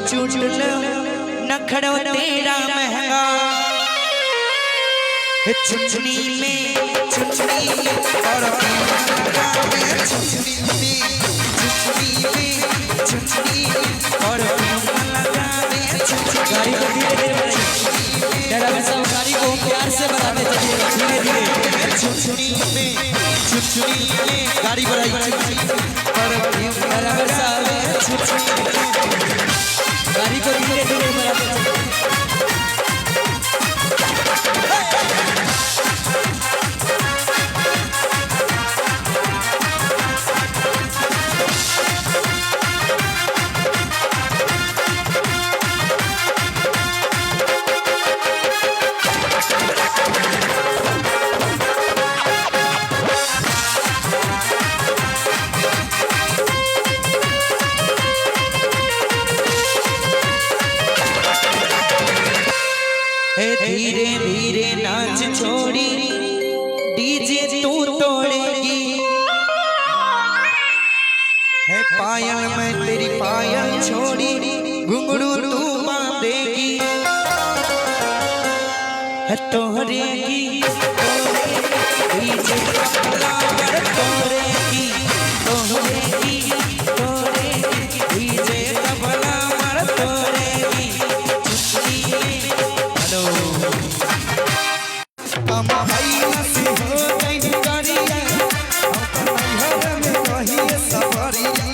चुटल नखड़ो तेरा महंगा चुचनी में और गाड़ी को धीरे धीरे गाड़ी को प्यार से बढ़ाते चलिएगा धीरे धीरे चुचनी में गाड़ी बढ़ाई गाड़ी को धीरे धीरे बढ़ाते धीरे धीरे नाच छोड़ी डीजे तू तोड़ेगी है पायल में तेरी पायल छोड़ी घुंघरू तू बांधेगी है तोड़ेगी डीजे तोड़ेगी डीजे तबला मर तोड़ेगी हम भाई नसी हो गई करिया हम भाई में कहिए सबरिया